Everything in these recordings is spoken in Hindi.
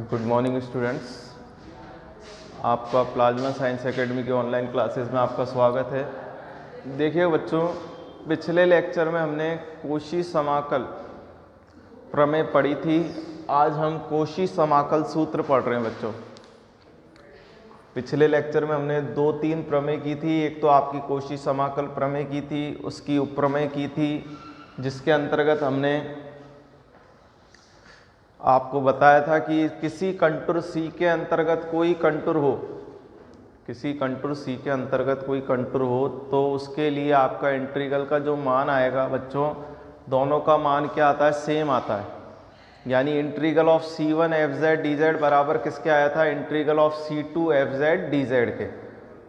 गुड मॉर्निंग स्टूडेंट्स, आपका प्लाज्मा साइंस एकेडमी के ऑनलाइन क्लासेस में आपका स्वागत है। देखिए बच्चों, पिछले लेक्चर में हमने कोशी समाकल प्रमेय पढ़ी थी। आज हम कोशी समाकल सूत्र पढ़ रहे हैं बच्चों। पिछले लेक्चर में हमने 2-3 प्रमेय की थी। एक तो आपकी कोशी समाकल प्रमेय की थी, उसकी उपप्रमेय की थी, जिसके अंतर्गत हमने आपको बताया था कि किसी कंटूर C के अंतर्गत कोई कंटूर हो, किसी कंटूर C के अंतर्गत कोई कंटूर हो तो उसके लिए आपका इंटीग्रल का जो मान आएगा बच्चों, दोनों का मान क्या आता है, सेम आता है। यानी integral of C1 FZ DZ बराबर किसके आया था, integral of C2 FZ DZ के।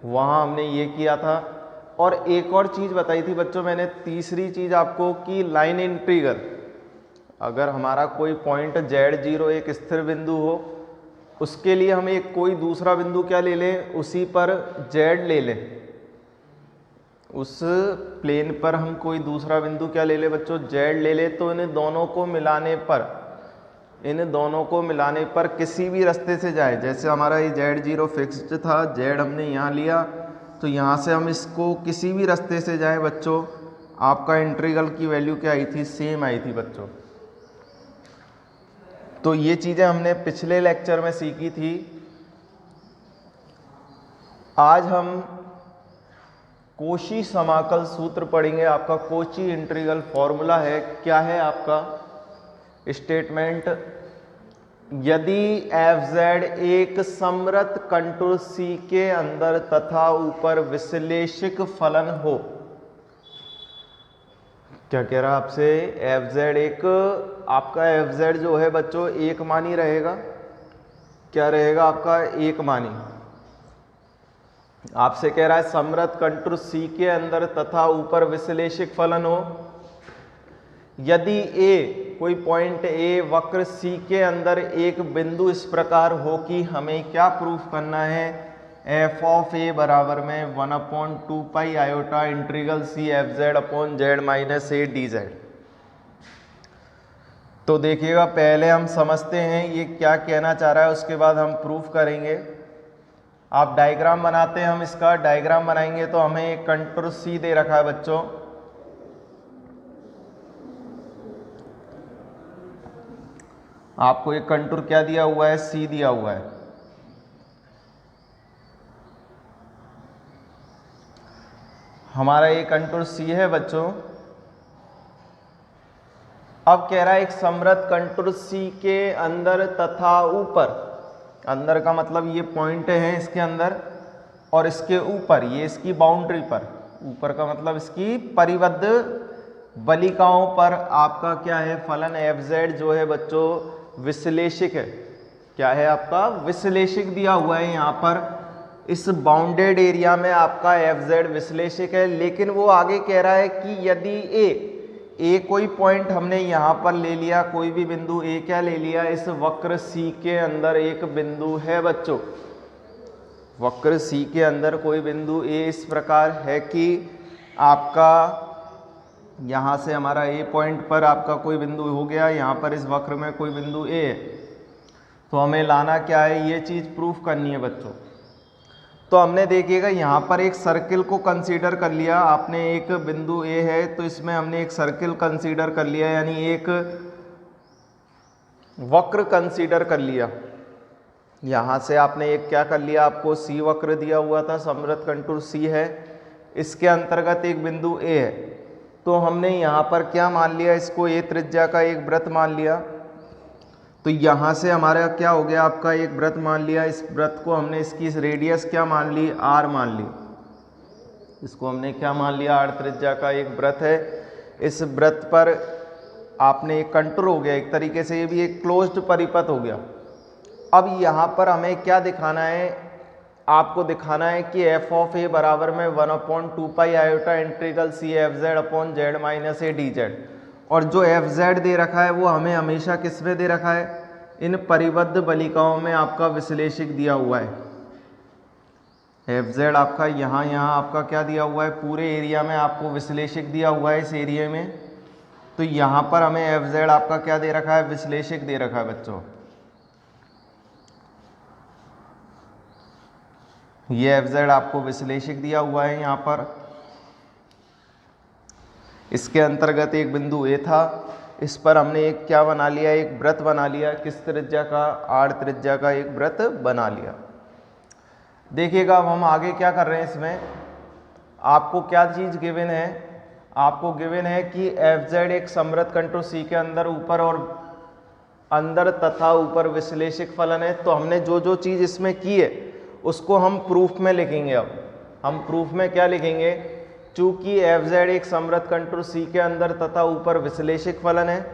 वहाँ हमने ये किया था। और एक और चीज़ बताई थी बच्चों मैंने, तीसरी चीज़ आपको, कि लाइन इंटीग्रल, अगर हमारा कोई पॉइंट Z0 एक स्थिर बिंदु हो, उसके लिए हम एक कोई दूसरा बिंदु क्या ले लें, उसी पर Z ले लें, उस प्लेन पर हम कोई दूसरा बिंदु क्या ले लें बच्चों, Z ले लें, तो इन दोनों को मिलाने पर किसी भी रास्ते से जाए, जैसे हमारा ये Z0 फिक्स्ड था, Z हमने यहाँ लिया, तो यहाँ से हम इसको किसी भी रास्ते से जाए बच्चों, आपका इंटीग्रल की वैल्यू क्या आई थी, सेम आई थी बच्चों। तो ये चीज़ें हमने पिछले लेक्चर में सीखी थी। आज हम कोशी समाकल सूत्र पढ़ेंगे। आपका कोशी इंटीग्रल फॉर्मूला है, क्या है आपका स्टेटमेंट, यदि FZ एक समृत कंटूर C के अंदर तथा ऊपर विश्लेषिक फलन हो। क्या कह रहा आपसे, FZ एक, आपका FZ जो है बच्चों एक मानी रहेगा, क्या रहेगा आपका, एक मानी। आपसे कह रहा है समृत कंटूर C के अंदर तथा ऊपर विश्लेषिक फलन हो। यदि A, कोई पॉइंट A वक्र C के अंदर एक बिंदु इस प्रकार हो कि हमें क्या प्रूफ करना है, f ऑफ A बराबर में 1/2 pi iota integral C FZ upon Z minus A DZ। तो देखिएगा, पहले हम समझते हैं ये क्या कहना चाह रहा है, उसके बाद हम प्रूफ करेंगे। आप डायग्राम बनाते हैं, हम इसका डायग्राम बनाएंगे। तो हमें एक कंटूर C दे रखा है बच्चों, आपको एक कंटूर क्या दिया हुआ है, C दिया हुआ है। हमारा ये कंटूर C है बच्चों। अब कह रहा है एक समृत कंटूर C के अंदर तथा ऊपर, अंदर का मतलब ये पॉइंट है इसके अंदर, और इसके ऊपर, ये इसकी बाउंड्री पर, ऊपर का मतलब इसकी परिबद्ध बलिकाओं पर आपका क्या है, फलन FZ जो है बच्चों विश्लेषिक है। क्या है आपका, विश्लेषिक दिया हुआ है यहाँ पर, इस बाउंडेड एरिया में आपका FZ विश्लेषिक है। लेकिन वो आगे कह रहा है कि यदि A कोई पॉइंट हमने यहाँ पर ले लिया, कोई भी बिंदु A क्या ले लिया, इस वक्र C के अंदर एक बिंदु है बच्चों, वक्र C के अंदर कोई बिंदु A इस प्रकार है कि आपका यहाँ से हमारा A पॉइंट पर आपका कोई बिंदु हो गया, यहाँ पर इस वक्र में कोई बिंदु A है, तो हमें लाना क्या है, ये चीज़ प्रूफ करनी है बच्चों। तो हमने देखिएगा यहाँ पर एक सर्किल को कंसीडर कर लिया, आपने एक बिंदु A है तो इसमें हमने एक सर्किल कंसीडर कर लिया, यानी एक वक्र कंसीडर कर लिया। यहाँ से आपने एक क्या कर लिया, आपको C वक्र दिया हुआ था, समृत कंटूर C है, इसके अंतर्गत एक बिंदु A है, तो हमने यहाँ पर क्या मान लिया, इसको A त्रिज्या का एक वृत्त मान लिया। तो यहाँ से हमारा क्या हो गया, आपका एक वृत्त मान लिया, इस वृत्त को हमने इसकी रेडियस क्या मान ली, R मान ली, इसको हमने क्या मान लिया, R त्रिज्या का एक वृत्त है। इस वृत्त पर आपने एक कंटूर हो गया, एक तरीके से ये भी एक क्लोज्ड परिपथ हो गया। अब यहाँ पर हमें क्या दिखाना है, आपको दिखाना है कि f ऑफ A बराबर में 1/2 pi iota integral C FZ upon Z minus A DZ। और जो FZ दे रखा है वो हमें हमेशा किस में दे रखा है, इन परिबद्ध बलिकाओं में आपका विश्लेषिक दिया हुआ है। FZ आपका यहाँ आपका क्या दिया हुआ है, पूरे एरिया में आपको विश्लेषिक दिया हुआ है, इस एरिया में। तो यहाँ पर हमें FZ आपका क्या दे रखा है, विश्लेषिक दे रखा है बच्चों। ये एफ जेड आपको विश्लेषिक दिया हुआ है यहाँ पर। इसके अंतर्गत एक बिंदु ए था, इस पर हमने एक क्या बना लिया, एक वृत्त बना लिया। किस त्रिज्या का, आर त्रिज्या का एक वृत्त बना लिया। देखिएगा अब हम आगे क्या कर रहे हैं। इसमें आपको क्या चीज गिवन है, आपको गिवन है कि एफ जेड एक समवृत्त कंटूर सी के अंदर ऊपर और अंदर तथा ऊपर विश्लेषिक फलन है। तो हमने जो जो चीज इसमें की है उसको हम प्रूफ में लिखेंगे। अब हम प्रूफ में क्या लिखेंगे, चूंकि एफ जेड एक समवृत्त कंटूर सी के अंदर तथा ऊपर विश्लेषिक फलन है,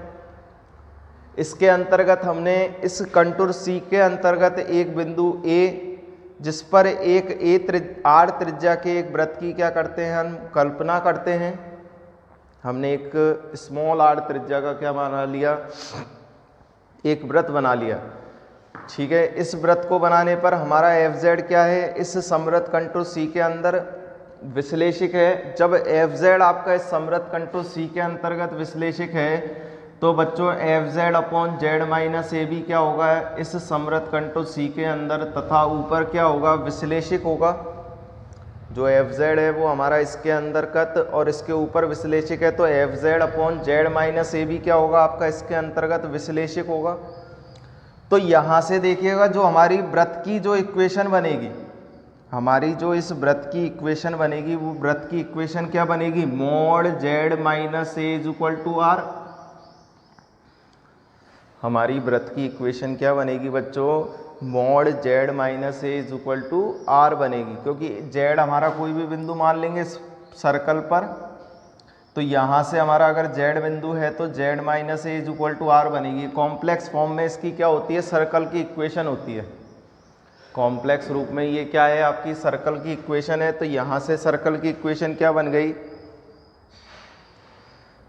इसके अंतर्गत हमने इस कंटूर सी के अंतर्गत एक बिंदु ए जिस पर एक आर त्रिज्या के एक वृत्त की क्या करते हैं, हम कल्पना करते हैं। हमने एक स्मॉल आर त्रिज्या का क्या बना लिया, एक वृत्त बना लिया। ठीक है, इस वृत्त को बनाने पर हमारा एफ जेड क्या है, इस समवृत्त कंटूर सी के अंदर विश्लेषिक है। जब एफ जेड आपका इस समवृत्त कंटूर सी के अंतर्गत विश्लेषिक है तो बच्चों F Z upon Z minus A B क्या होगा, इस समवृत्त कंटूर सी के अंदर तथा ऊपर क्या होगा, विश्लेषिक होगा। जो एफ जेड है वो हमारा इसके अंतर्गत और इसके ऊपर विश्लेषिक है, तो F Z upon Z minus A B क्या होगा आपका इसके अंतर्गत विश्लेषिक होगा। तो यहाँ से देखिएगा जो हमारी वृत्त की जो इक्वेशन बनेगी, हमारी जो इस वृत्त की इक्वेशन बनेगी, वो वृत्त की इक्वेशन क्या बनेगी, mod Z minus A is equal to R. हमारी वृत्त की इक्वेशन क्या बनेगी बच्चों, mod Z minus A is equal to R बनेगी। क्योंकि जेड हमारा कोई भी बिंदु मान लेंगे सर्कल पर, तो यहाँ से हमारा अगर जेड बिंदु है तो Z minus A is equal to R बनेगी। कॉम्प्लेक्स फॉर्म में इसकी क्या होती है, सर्कल की इक्वेशन होती है। कॉम्प्लेक्स रूप में ये क्या है, आपकी सर्कल की इक्वेशन है। तो यहाँ से सर्कल की इक्वेशन क्या बन गई,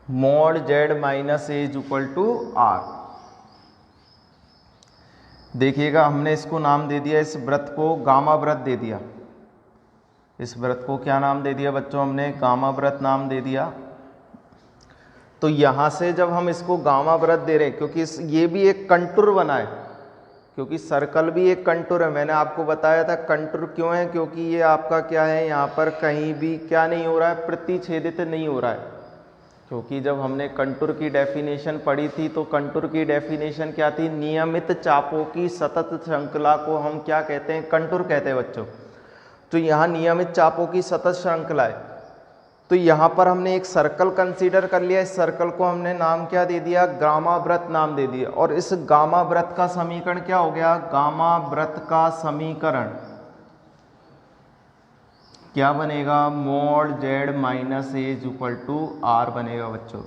mod Z minus A is equal to R. देखिएगा हमने इसको नाम दे दिया, इस वृत्त को गामा वृत्त दे दिया। इस वृत्त को क्या नाम दे दिया बच्चों, हमने गामा वृत्त नाम दे दिया। तो यहाँ से जब हम इसको गामा वृत्त दे रहे हैं, क्योंकि ये भी एक कंटूर बना है, क्योंकि सर्कल भी एक कंटूर है। मैंने आपको बताया था कंटूर क्यों है, क्योंकि ये आपका क्या है, यहाँ पर कहीं भी क्या नहीं हो रहा है, प्रतिच्छेदित नहीं हो रहा है। क्योंकि जब हमने कंटूर की डेफिनेशन पढ़ी थी तो कंटूर की डेफिनेशन क्या थी, नियमित चापों की सतत श्रृंखला को हम क्या कहते हैं, कंटूर कहते हैं बच्चों। तो यहाँ नियमित चापों की सतत श्रृंखला है। तो यहाँ पर हमने एक सर्कल कंसीडर कर लिया, इस सर्कल को हमने नाम क्या दे दिया, गामा वृत्त नाम दे दिया। और इस गामा वृत्त का समीकरण क्या हो गया, गामा वृत्त का समीकरण क्या बनेगा, mod Z minus A is equal to R बनेगा बच्चों।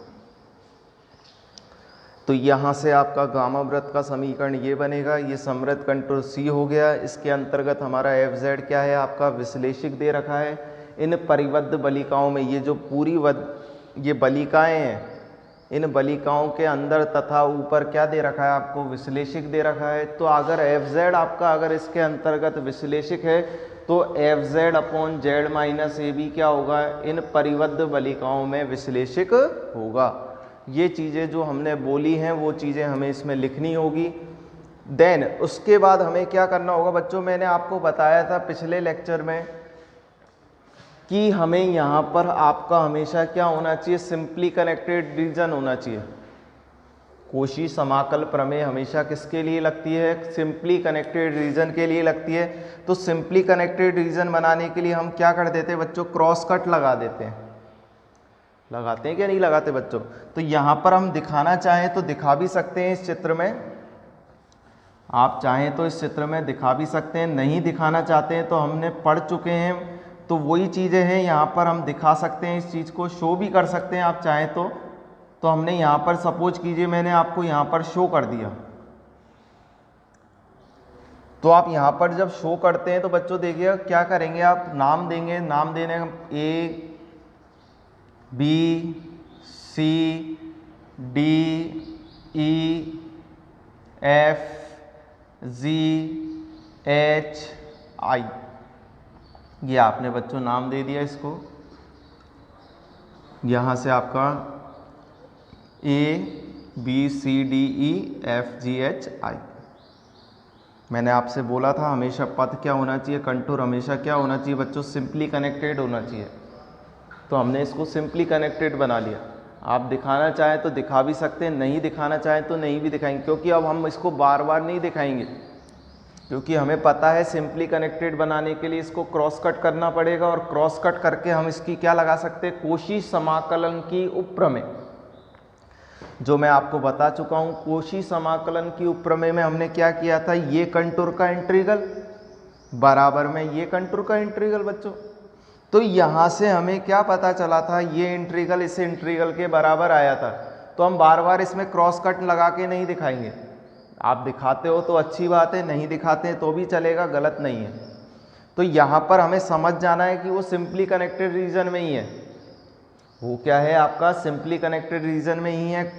तो यहाँ से आपका गामा वृत्त का समीकरण ये बनेगा। ये समवृत्त कंटूर सी हो गया, इसके अंतर्गत हमारा एफ जेड क्या है आपका विश्लेषिक दे रखा है। इन परिबद्ध बलिकाओं में ये जो पूरी ये बलिकाएं हैं, इन बलिकाओं के अंदर तथा ऊपर क्या दे रखा है आपको, विश्लेषिक दे रखा है। तो अगर एफ जेड आपका अगर इसके अंतर्गत विश्लेषिक है तो F Z upon Z minus A B क्या होगा, इन परिबद्ध बलिकाओं में विश्लेषिक होगा। ये चीज़ें जो हमने बोली हैं वो चीज़ें हमें इसमें लिखनी होगी। देन उसके बाद हमें क्या करना होगा बच्चों, मैंने आपको बताया था पिछले लेक्चर में कि हमें यहाँ पर आपका हमेशा क्या होना चाहिए, सिंपली कनेक्टेड रीजन होना चाहिए। कोशी समाकल प्रमेय हमेशा किसके लिए लगती है, सिंपली कनेक्टेड रीजन के लिए लगती है। तो सिंपली कनेक्टेड रीजन बनाने के लिए हम क्या कर देते हैं बच्चों, क्रॉस कट लगा देते हैं। लगाते हैं क्या नहीं लगाते बच्चों। तो यहाँ पर हम दिखाना चाहें तो दिखा भी सकते हैं इस चित्र में, आप चाहें तो इस चित्र में दिखा भी सकते हैं, नहीं दिखाना चाहते हैं तो हमने पढ़ चुके हैं तो वही चीज़ें हैं, यहाँ पर हम दिखा सकते हैं, इस चीज़ को शो भी कर सकते हैं आप चाहें तो हमने यहाँ पर सपोज कीजिए मैंने आपको यहाँ पर शो कर दिया। तो आप यहाँ पर जब शो करते हैं तो बच्चों देखिए क्या करेंगे, आप नाम देंगे, नाम देने A B C D E F G H I, ये आपने बच्चों नाम दे दिया इसको। यहाँ से आपका A B C D E F G H I. मैंने आपसे बोला था हमेशा पथ क्या होना चाहिए, कंटूर हमेशा क्या होना चाहिए बच्चों, सिंपली कनेक्टेड होना चाहिए। तो हमने इसको सिंपली कनेक्टेड बना लिया। आप दिखाना चाहें तो दिखा भी सकते हैं, नहीं दिखाना चाहें तो नहीं भी दिखाएंगे, क्योंकि अब हम इसको बार बार नहीं दिखाएंगे, क्योंकि हमें पता है सिंपली कनेक्टेड बनाने के लिए इसको क्रॉस कट करना पड़ेगा, और क्रॉस कट करके हम इसकी क्या लगा सकते हैं, कोशी समाकलन की उपप्रमेय, जो मैं आपको बता चुका हूं। कोशी समाकलन की उपप्रमेय में हमने क्या किया था, ये कंटूर का इंटीग्रल बराबर में ये कंटूर का इंटीग्रल बच्चों। तो यहां से हमें क्या पता चला था, ये इंटीग्रल इस इंटीग्रल के बराबर आया था। तो हम बार बार इसमें क्रॉस कट लगा के नहीं दिखाएंगे। आप दिखाते हो तो अच्छी बात है, नहीं दिखाते हैं तो भी चलेगा, गलत नहीं है। तो यहाँ पर हमें समझ जाना है कि वो सिंपली कनेक्टेड रीजन में ही है। वो क्या है आपका, सिंपली कनेक्टेड रीजन में ही है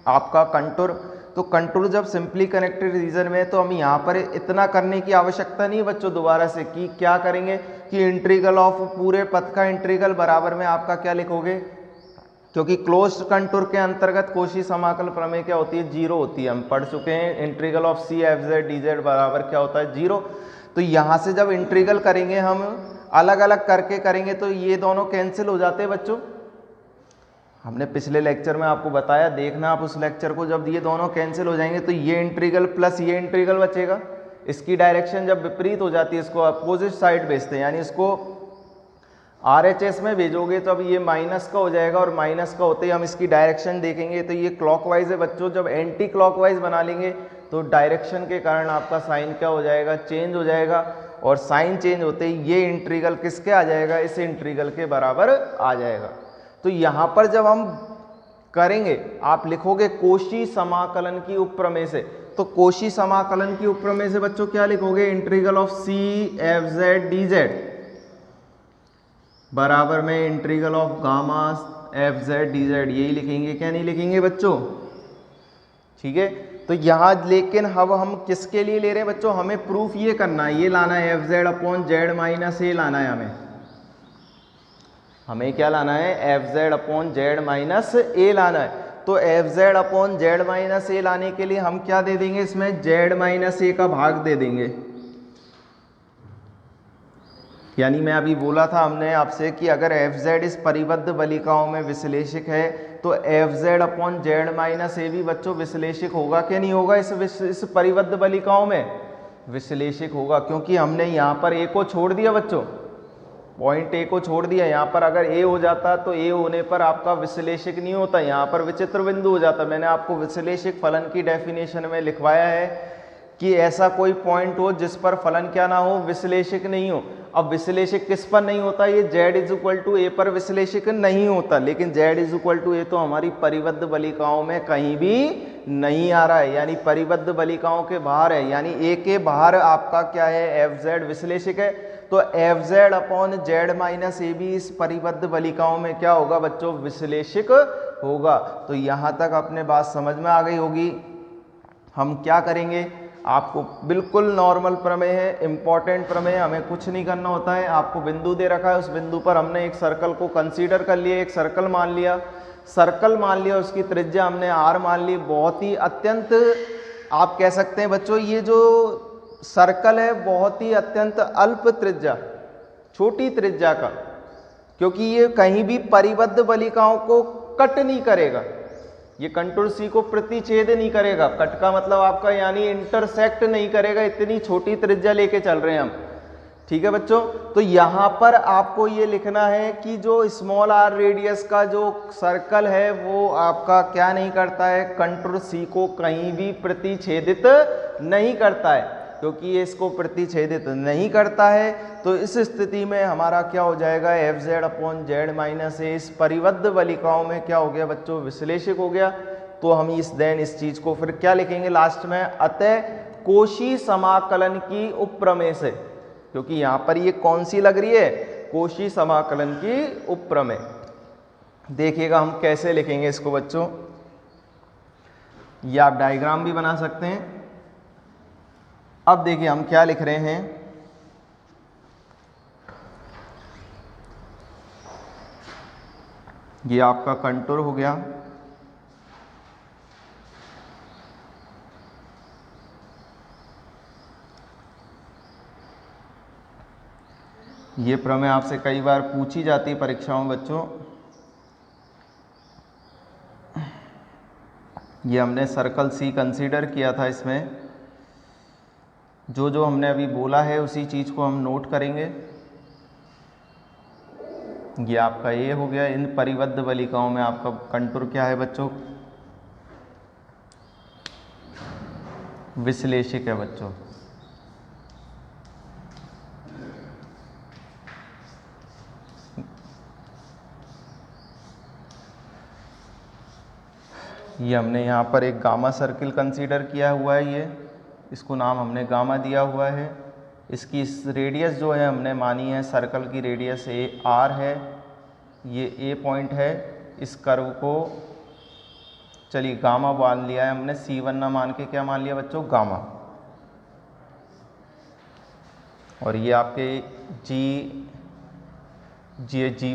आपका कंटूर। तो कंटूर जब सिंपली कनेक्टेड रीजन में है तो हम यहाँ पर इतना करने की आवश्यकता नहीं है बच्चों दोबारा से, कि क्या करेंगे कि इंटीग्रल ऑफ पूरे पथ का इंटीग्रल बराबर में आपका क्या लिखोगे, क्योंकि क्लोज्ड कंटूर के अंतर्गत कोशी समाकल प्रमेय क्या होती है, जीरो होती है। हम पढ़ चुके हैं integral of C F Z D Z बराबर क्या होता है, जीरो। तो यहाँ से जब इंटीग्रल करेंगे हम अलग अलग करके करेंगे तो ये दोनों कैंसिल हो जाते हैं बच्चों। हमने पिछले लेक्चर में आपको बताया, देखना आप उस लेक्चर को, जब ये दोनों कैंसिल हो जाएंगे तो ये इंटीग्रल प्लस ये इंटीग्रल बचेगा। इसकी डायरेक्शन जब विपरीत हो जाती है, इसको अपोजिट साइड भेजते हैं, यानी इसको RHS में भेजोगे तो अब ये माइनस का हो जाएगा, और माइनस का होते ही हम इसकी डायरेक्शन देखेंगे तो ये क्लॉकवाइज है बच्चों। जब एंटी क्लॉकवाइज बना लेंगे तो डायरेक्शन के कारण आपका साइन क्या हो जाएगा, चेंज हो जाएगा, और साइन चेंज होते ही ये इंटीग्रल किसके आ जाएगा, इस इंटीग्रल के बराबर आ जाएगा। तो यहाँ पर जब हम करेंगे आप लिखोगे कोशी समाकलन की उपप्रमेय से। तो कोशी समाकलन की उपप्रमेय से बच्चों क्या लिखोगे, integral of C F Z D Z बराबर में integral of gamma F Z D Z, यही लिखेंगे, क्या नहीं लिखेंगे बच्चों, ठीक है। तो यहाँ लेकिन अब हम किसके लिए ले रहे हैं बच्चों, हमें प्रूफ ये करना है, ये लाना है F Z upon Z minus A लाना है, हमें क्या लाना है, F Z upon Z minus A लाना है। तो F Z upon Z minus A लाने के लिए हम क्या दे देंगे, इसमें जेड माइनस ए का भाग दे देंगे। यानी मैं अभी बोला था हमने आपसे कि अगर एफ जेड इस परिबद्ध बलिकाओं में विश्लेषिक है तो F Z upon Z minus A भी बच्चों विश्लेषिक होगा कि नहीं होगा, इस परिबद्ध बलिकाओं में विश्लेषिक होगा, क्योंकि हमने यहाँ पर ए को छोड़ दिया बच्चों, पॉइंट ए को छोड़ दिया। यहाँ पर अगर ए हो जाता तो ए होने पर आपका विश्लेषिक नहीं होता, यहाँ पर विचित्र बिंदु हो जाता। मैंने आपको विश्लेषिक फलन की डेफिनेशन में लिखवाया है कि ऐसा कोई पॉइंट हो जिस पर फलन क्या ना हो, विश्लेषिक नहीं हो। अब विश्लेषिक किस पर नहीं होता, ये z इज इक्वल टू ए पर विश्लेषिक नहीं होता, लेकिन z इज इक्वल टू ए तो हमारी परिबद्ध बलिकाओं में कहीं भी नहीं आ रहा है, यानी परिबद्ध बलिकाओं के बाहर है, यानी ए के बाहर आपका क्या है, एफ जेड विश्लेषिक है। तो F Z upon Z minus A भी इस परिबद्ध बलिकाओं में क्या होगा बच्चों, विश्लेषिक होगा। तो यहाँ तक अपने बात समझ में आ गई होगी। हम क्या करेंगे, आपको बिल्कुल नॉर्मल प्रमेय है, इंपॉर्टेंट प्रमेय, हमें कुछ नहीं करना होता है। आपको बिंदु दे रखा है, उस बिंदु पर हमने एक सर्कल को कंसीडर कर लिया, एक सर्कल मान लिया, उसकी त्रिज्या हमने r मान ली। बहुत ही अत्यंत आप कह सकते हैं बच्चों, ये जो सर्कल है बहुत ही अत्यंत अल्प त्रिज्या, छोटी त्रिज्या का, क्योंकि ये कहीं भी परिबद्ध बलिकाओं को कट नहीं करेगा, ये कंटूर सी को प्रतिच्छेद नहीं करेगा। कट का मतलब आपका यानी इंटरसेक्ट नहीं करेगा, इतनी छोटी त्रिज्या लेके चल रहे हैं हम, ठीक है बच्चों। तो यहाँ पर आपको ये लिखना है कि जो स्मॉल r रेडियस का जो सर्कल है वो आपका क्या नहीं करता है, कंटूर सी को कहीं भी प्रतिच्छेदित नहीं करता है, क्योंकि ये इसको प्रतिच्छेदित नहीं करता है। तो इस स्थिति में हमारा क्या हो जाएगा, F Z upon Z minus A इस परिबद्ध बलिकाओं में क्या हो गया बच्चों, विश्लेषिक हो गया। तो हम इस चीज को फिर क्या लिखेंगे लास्ट में, अतः कोशी समाकलन की उपप्रमेय से, क्योंकि यहाँ पर ये कौन सी लग रही है, कोशी समाकलन की उपप्रमेय। देखिएगा हम कैसे लिखेंगे इसको बच्चों, ये आप डायग्राम भी बना सकते हैं। अब देखिए हम क्या लिख रहे हैं, ये आपका कंटूर हो गया, ये प्रमेय आपसे कई बार पूछी जाती है परीक्षाओं में बच्चों। ये हमने सर्कल सी कंसीडर किया था। इसमें जो जो हमने अभी बोला है उसी चीज़ को हम नोट करेंगे। ये आपका ये हो गया। इन परिबद्ध वलिकाओं में आपका कंटूर क्या है बच्चों? विश्लेषिक है बच्चों। ये हमने यहाँ पर एक गामा सर्किल कंसीडर किया हुआ है। ये इसको नाम हमने गामा दिया हुआ है। इसकी इस रेडियस जो है हमने मानी है, सर्कल की रेडियस ए आर है। ये ए पॉइंट है। इस कर्व को चलिए गामा मान लिया है हमने, C1 ना मान के क्या मान लिया बच्चों? गामा। और ये आपके जी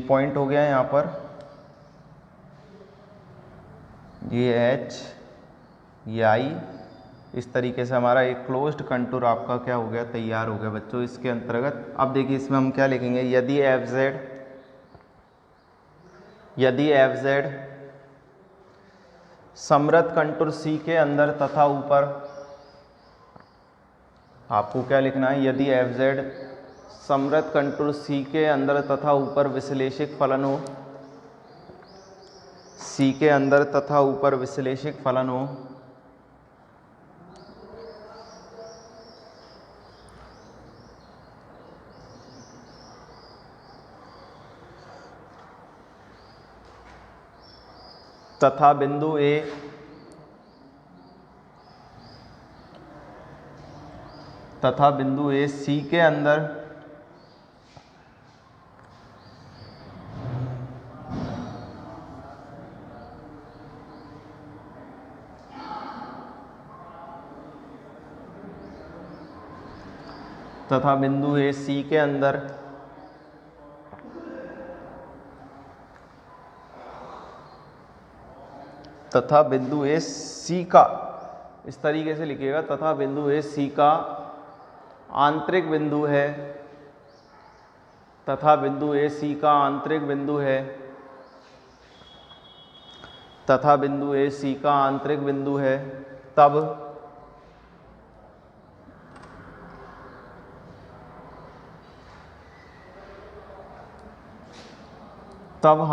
पॉइंट हो गया है यहाँ पर। ये H, ये I। इस तरीके से हमारा एक क्लोज्ड कंटूर आपका क्या हो गया? तैयार हो गया बच्चों। इसके अंतर्गत अब देखिए इसमें हम क्या लिखेंगे? यदि FZ समृद्ध कंटूर C के अंदर तथा ऊपर, आपको क्या लिखना है? यदि FZ समृद्ध कंटूर C के अंदर तथा ऊपर विश्लेषिक फलन हो, C के अंदर तथा ऊपर विश्लेषिक फलन हो, तथा बिंदु A C के अंदर तथा बिंदु A C के अंदर तथा बिंदु A C का, इस तरीके से लिखिएगा, तथा बिंदु A C का आंतरिक बिंदु है, तथा बिंदु A C का आंतरिक बिंदु है, तथा बिंदु A C का आंतरिक बिंदु है, तब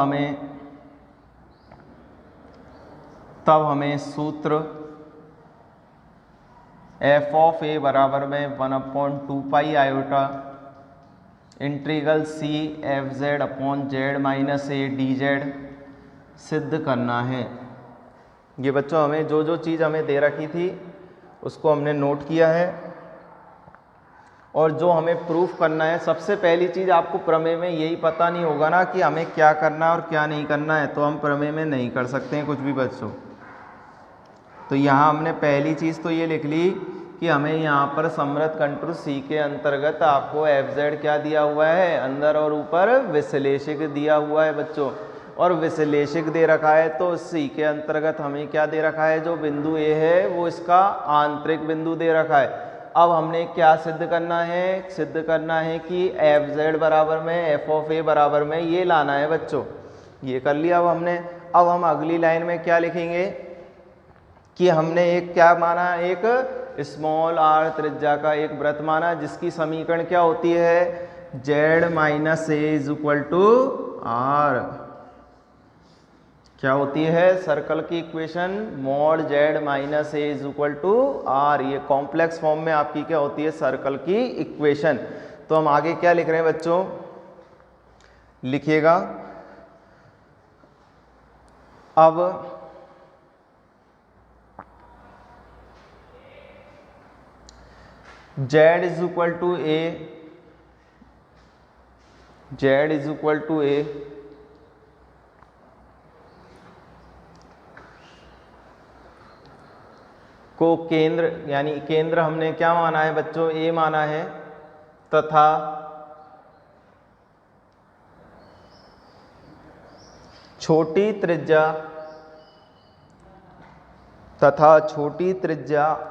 हमें सूत्र f ऑफ a बराबर में 1/2 pi iota integral C FZ upon Z minus a dz सिद्ध करना है। ये बच्चों हमें जो जो चीज़ हमें दे रखी थी उसको हमने नोट किया है। और जो हमें प्रूफ करना है, सबसे पहली चीज़ आपको प्रमेय में यही पता नहीं होगा ना कि हमें क्या करना है और क्या नहीं करना है, तो हम प्रमेय में नहीं कर सकते हैं कुछ भी बच्चों। तो यहाँ हमने पहली चीज़ तो ये लिख ली कि हमें यहाँ पर समृद्ध कंटूर C के अंतर्गत आपको FZ क्या दिया हुआ है? अंदर और ऊपर विश्लेषिक दिया हुआ है बच्चों। और विश्लेषिक दे रखा है तो C के अंतर्गत हमें क्या दे रखा है? जो बिंदु A है वो इसका आंतरिक बिंदु दे रखा है। अब हमने क्या सिद्ध करना है? सिद्ध करना है कि FZ बराबर में f ऑफ a बराबर में ये लाना है बच्चों। ये कर लिया अब हमने। अब हम अगली लाइन में क्या लिखेंगे कि हमने एक क्या माना? एक स्मॉल r त्रिज्या का एक वृत्त माना, जिसकी समीकरण क्या होती है? Z minus a is equal to r। क्या होती है सर्कल की equation? Mod Z minus a is equal to r। ये कॉम्प्लेक्स फॉर्म में आपकी क्या होती है? सर्कल की इक्वेशन। तो हम आगे क्या लिख रहे हैं बच्चों? लिखिएगा अब Z is equal to a, Z is equal to a को केंद्र, यानी केंद्र हमने क्या माना है बच्चों? A माना है, तथा छोटी त्रिज्या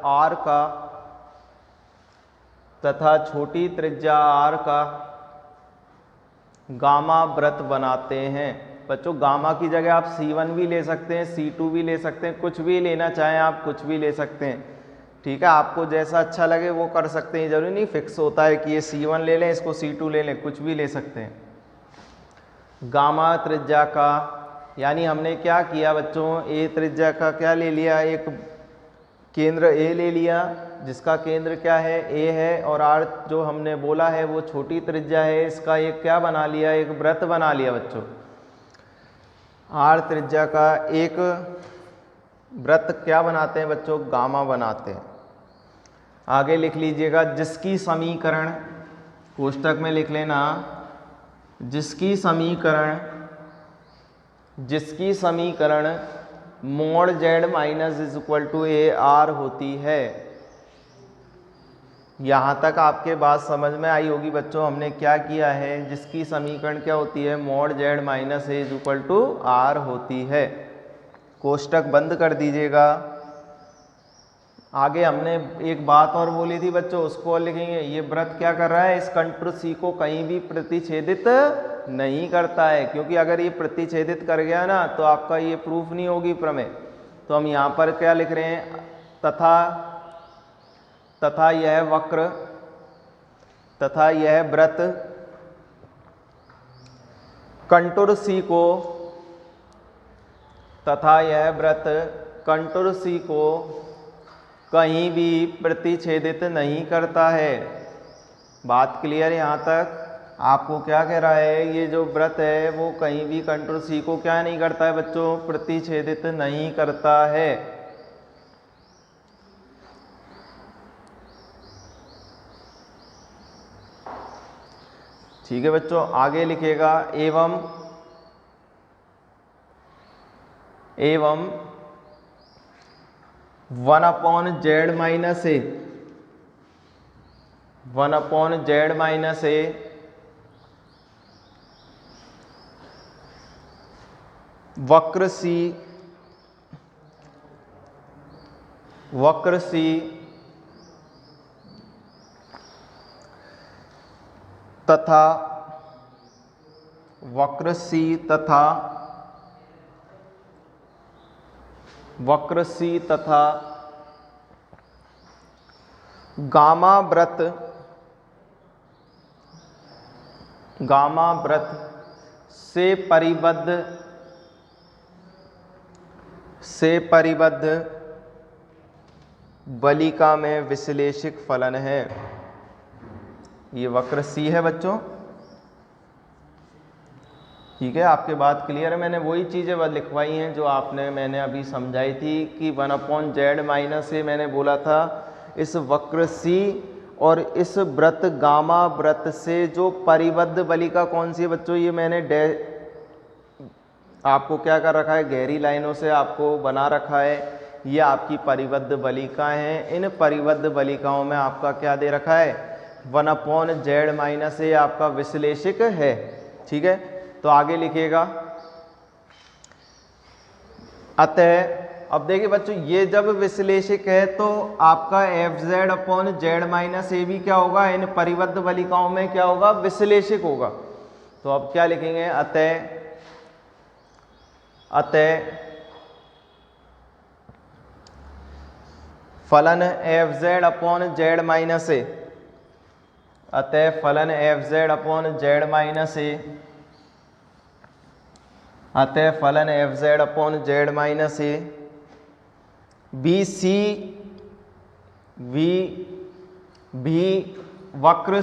R का गामा वृत्त बनाते हैं। बच्चों गामा की जगह आप C1 भी ले सकते हैं, C2 भी ले सकते हैं, कुछ भी लेना चाहें आप कुछ भी ले सकते हैं। ठीक है, आपको जैसा अच्छा लगे वो कर सकते हैं, जरूरी नहीं फिक्स होता है कि ये C1 ले लें, इसको C2 ले लें, कुछ भी ले सकते हैं। गामा त्रिज्या का, यानी हमने क्या किया बच्चों, ए त्रिज्या का क्या ले लिया, एक केंद्र ए ले लिया जिसका केंद्र क्या है, ए है, और आर जो हमने बोला है वो छोटी त्रिज्या है, इसका एक क्या बना लिया, एक वृत्त बना लिया बच्चों। आर त्रिज्या का एक वृत्त क्या बनाते हैं बच्चों, गामा बनाते हैं। आगे लिख लीजिएगा, जिसकी समीकरण, कोष्टक में लिख लेना, जिसकी समीकरण mod Z minus is equal to A R होती है। यहाँ तक आपके बात समझ में आई होगी बच्चों, हमने क्या किया है, जिसकी समीकरण क्या होती है, mod Z minus A is equal to R होती है। कोष्टक बंद कर दीजिएगा। आगे हमने एक बात और बोली थी बच्चों, उसको और लिखेंगे। ये वृत्त क्या कर रहा है, इस कंटूर सी को कहीं भी प्रतिच्छेदित नहीं करता है, क्योंकि अगर ये प्रतिच्छेदित कर गया ना तो आपका ये प्रूफ नहीं होगी प्रमेय। तो हम यहाँ पर क्या लिख रहे हैं, तथा यह वक्र, तथा यह वृत्त कंटूर सी को, तथा यह वृत्त कंटूर सी को कहीं भी प्रतिच्छेदित नहीं करता है। बात क्लियर है यहाँ तक? आपको क्या कह रहा है, ये जो वृत्त है वो कहीं भी कंटूर सी को क्या नहीं करता है बच्चों, प्रतिच्छेदित नहीं करता है। ठीक है बच्चों, आगे लिखेगा, एवं 1/z माइनस ए, 1/z माइनस ए वक्र सी तथा गामा वृत्त से परिबद्ध बलिका में विश्लेषिक फलन है। ये वक्र सी है बच्चों। ठीक है, आपके बात क्लियर है? मैंने वही चीज़ें लिखवाई हैं जो मैंने अभी समझाई थी कि 1/z माइनस ए मैंने बोला था, इस वक्र सी और इस वृत्त गामा वृत्त से जो परिबद्ध बलिका कौन सी है बच्चों, ये मैंने आपको क्या कर रखा है, गहरी लाइनों से आपको बना रखा है। ये आपकी परिबद्ध बलिका हैं। इन परिबद्ध बलिकाओं में आपका क्या दे रखा है, 1/z माइनस ए आपका विश्लेषिक है। ठीक है, तो आगे लिखिएगा, अतः अब देखिए बच्चों, ये जब विश्लेषिक है तो आपका fz/z माइनस ए भी क्या होगा, इन परिबद्ध बलिकाओं में क्या होगा, विश्लेषिक होगा। तो अब क्या लिखेंगे, अतः फलन fz/z माइनस ए, अतः फलन fz/z माइनस ए, अतः फलन fz/z माइनस ए भी वक्र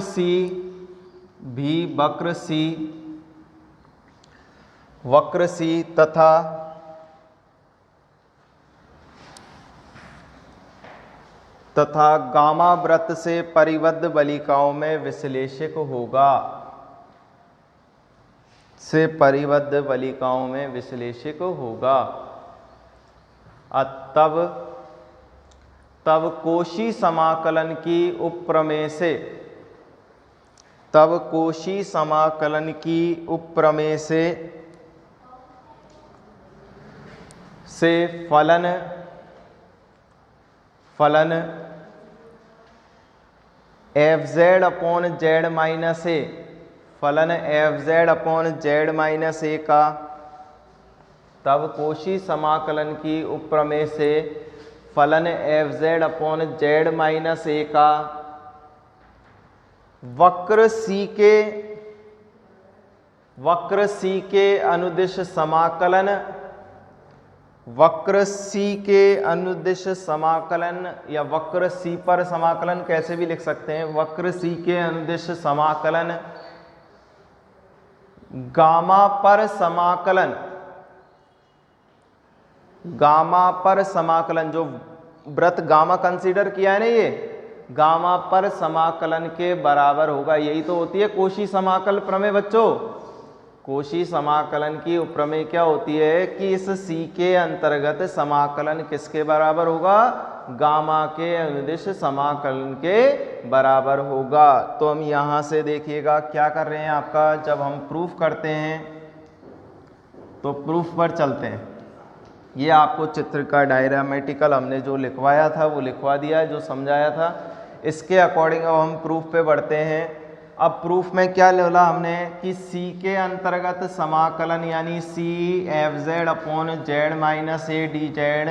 सी तथा गामा वृत्त से परिबद्ध बलिकाओं में विश्लेषिक होगा, से परिबद्ध बलिकाओं में विश्लेषिक होगा। तब कोशी समाकलन की उपप्रमेय से फलन fz/z माइनस ए, फलन F Z upon Z minus A का, तब कोशी समाकलन की उपप्रमेय से फलन F Z upon Z minus A का वक्र सी के अनुदिश समाकलन, वक्र सी के अनुदिश समाकलन या वक्र सी पर समाकलन कैसे भी लिख सकते हैं, वक्र सी के अनुदिश समाकलन गामा पर समाकलन, गामा पर समाकलन, जो वृत्त गामा कंसीडर किया है ना, ये गामा पर समाकलन के बराबर होगा। यही तो होती है कोशी समाकल प्रमेय बच्चों। कोशी समाकलन की उपप्रमेय क्या होती है कि इस सी के अंतर्गत समाकलन किसके बराबर होगा, गामा के अनुदिश समाकलन के बराबर होगा। तो हम यहाँ से देखिएगा क्या कर रहे हैं आपका, जब हम प्रूफ करते हैं तो प्रूफ पर चलते हैं। ये आपको चित्र का डायग्रामेटिकल हमने जो लिखवाया था वो लिखवा दिया है, जो समझाया था, इसके अकॉर्डिंग अब हम प्रूफ पे बढ़ते हैं। अब प्रूफ में क्या बोला हमने कि सी के अंतर्गत समाकलन यानी C F Z upon Z minus A D Z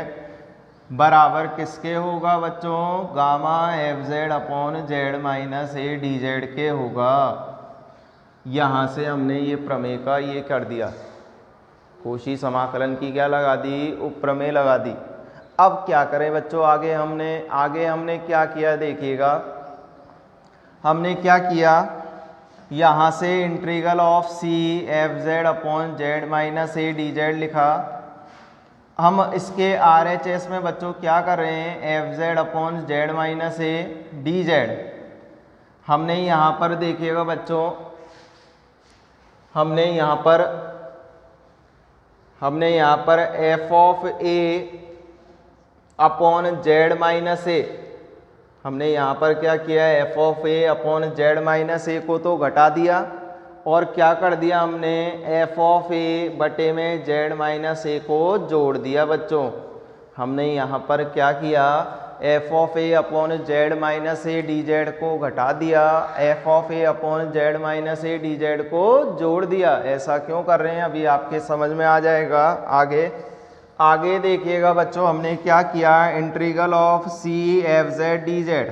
बराबर किसके होगा बच्चों, gamma F Z upon Z minus A D Z के होगा। यहाँ से हमने ये प्रमेय का ये कर दिया, कोशी समाकलन की क्या लगा दी, उपप्रमेय लगा दी। अब क्या करें बच्चों, आगे हमने क्या किया देखिएगा, हमने क्या किया, यहाँ से integral of C F Z upon Z minus A D Z लिखा। हम इसके आर एच एस में बच्चों क्या कर रहे हैं, F Z upon Z minus A D Z. हमने यहाँ पर देखिएगा बच्चों, हमने यहाँ पर F of A upon Z minus A, हमने यहाँ पर क्या किया है, F of A upon Z minus A को तो घटा दिया और क्या कर दिया हमने, एफ ऑफ ए बटे में जेड माइनस ए को जोड़ दिया बच्चों। हमने यहाँ पर क्या किया, F of A upon Z minus A D Z को घटा दिया, F of A upon Z minus A D Z को जोड़ दिया। ऐसा क्यों कर रहे हैं अभी आपके समझ में आ जाएगा। आगे देखिएगा बच्चों, हमने क्या किया, integral of C F Z D Z.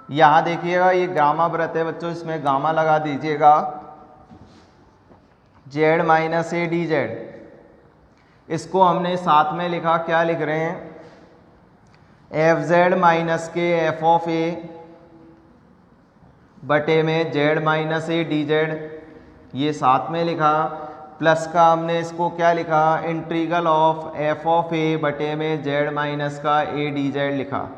यहाँ देखिएगा ये गामा वृत्त है बच्चों, इसमें गामा लगा दीजिएगा, Z minus A D Z, इसको हमने साथ में लिखा, क्या लिख रहे हैं, एफ जेड माइनस के एफ ऑफ ए बटे में Z minus A D Z, ये साथ में लिखा, प्लस का हमने इसको क्या लिखा, इंटीग्रल ऑफ एफ ऑफ ए बटे में जेड माइनस का ए डी जेड लिखा।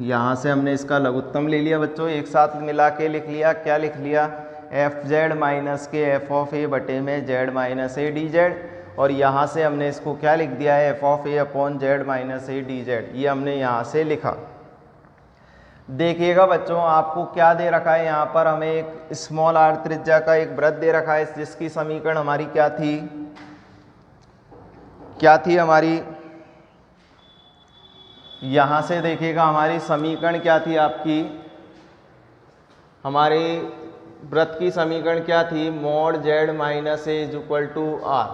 यहाँ से हमने इसका लघुत्तम ले लिया बच्चों, एक साथ मिला के लिख लिया, क्या लिख लिया, एफ जेड माइनस के एफ ऑफ ए बटे में Z minus A D Z, और यहाँ से हमने इसको क्या लिख दिया है, F of A upon Z minus A D Z, ये हमने यहाँ से लिखा। देखिएगा बच्चों आपको क्या दे रखा है, यहाँ पर हमें एक स्मॉल आर त्रिज्या का एक वृत्त दे रखा है, जिसकी समीकरण हमारी क्या थी हमारी, यहाँ से देखिएगा हमारी समीकरण क्या थी आपकी, हमारी वृत्त की समीकरण क्या थी, mod Z minus A is equal to R,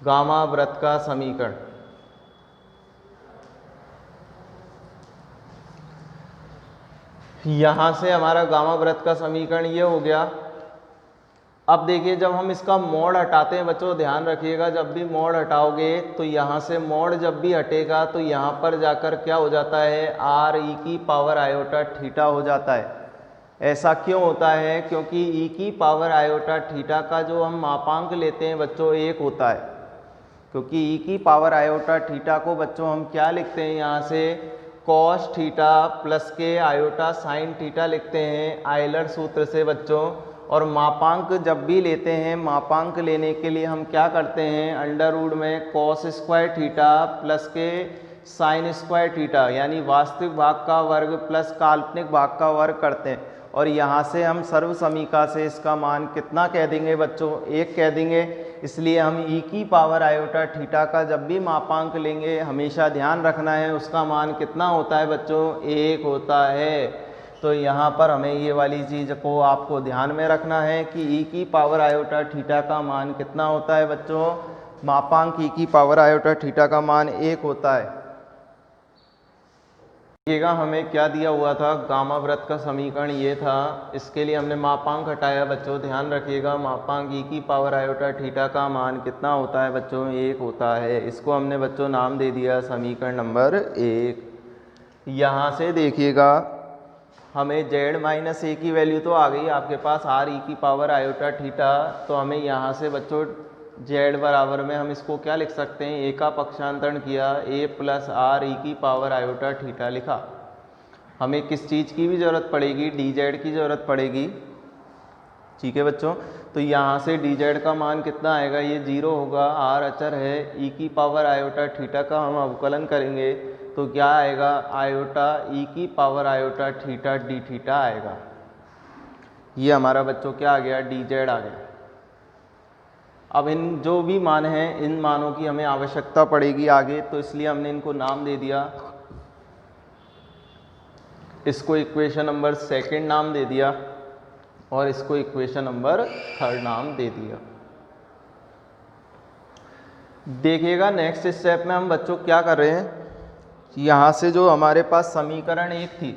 gamma वृत्त का समीकरण। यहाँ से हमारा गामा वृत्त का समीकरण ये हो गया। अब देखिए जब हम इसका मोड हटाते हैं बच्चों, ध्यान रखिएगा, जब भी मोड हटाओगे तो यहाँ से मोड जब भी हटेगा तो यहाँ पर जाकर क्या हो जाता है, आर ई की पावर आयोटा थीटा हो जाता है। ऐसा क्यों होता है, क्योंकि ई की पावर आयोटा थीटा का जो हम मापांक लेते हैं बच्चों 1 होता है, क्योंकि ई की पावर आयोटा थीटा को बच्चों हम क्या लिखते हैं, यहाँ से कॉस थीटा प्लस के आयोटा साइन थीटा लिखते हैं आयलर सूत्र से बच्चों। और मापांक जब भी लेते हैं, मापांक लेने के लिए हम क्या करते हैं, अंडर रूट में कॉस स्क्वायर थीटा प्लस के साइन स्क्वायर थीटा, यानी वास्तविक भाग का वर्ग प्लस काल्पनिक भाग का वर्ग करते हैं। और यहाँ से हम सर्व समीका से इसका मान कितना कह देंगे बच्चों, 1 कह देंगे। इसलिए हम ई की पावर आयोटा थीटा का जब भी मापांक लेंगे हमेशा ध्यान रखना है उसका मान कितना होता है बच्चों, 1 होता है। तो यहाँ पर हमें ये वाली चीज़ को आपको ध्यान में रखना है कि ई की पावर आयोटा थीटा का मान कितना होता है बच्चों, मापांक ई की पावर आयोटा थीटा का मान 1 होता है। देखिएगा हमें क्या दिया हुआ था, गामा वृत्त का समीकरण ये था, इसके लिए हमने मापांक हटाया बच्चों, ध्यान रखिएगा मापांक ई की पावर आयोटा थीटा का मान कितना होता है बच्चों, 1 होता है। इसको हमने बच्चों नाम दे दिया समीकरण नंबर 1। यहाँ से देखिएगा हमें z माइनस ए की वैल्यू तो आ गई आपके पास, आर ई की पावर आयोटा थीटा, तो हमें यहाँ से बच्चों z बराबर में हम इसको क्या लिख सकते हैं, ए का पक्षांतरण किया, a प्लस आर ई की पावर आयोटा थीटा लिखा। हमें किस चीज़ की भी ज़रूरत पड़ेगी, dz की ज़रूरत पड़ेगी, ठीक है बच्चों। तो यहाँ से dz का मान कितना आएगा, ये 0 होगा, r अचर है, e की पावर आयोटा थीटा का हम अवकलन करेंगे तो क्या आएगा, आयोटा e की power iota theta D theta आएगा। ये हमारा बच्चों क्या आ गया, dz आ गया। अब इन जो भी मान हैं, इन मानों की हमें आवश्यकता पड़ेगी आगे, तो इसलिए हमने इनको नाम दे दिया, इसको इक्वेशन नंबर 2 नाम दे दिया और इसको इक्वेशन नंबर 3 नाम दे दिया। देखिएगा नेक्स्ट स्टेप में हम बच्चों क्या कर रहे हैं, यहाँ से जो हमारे पास समीकरण 1 थी,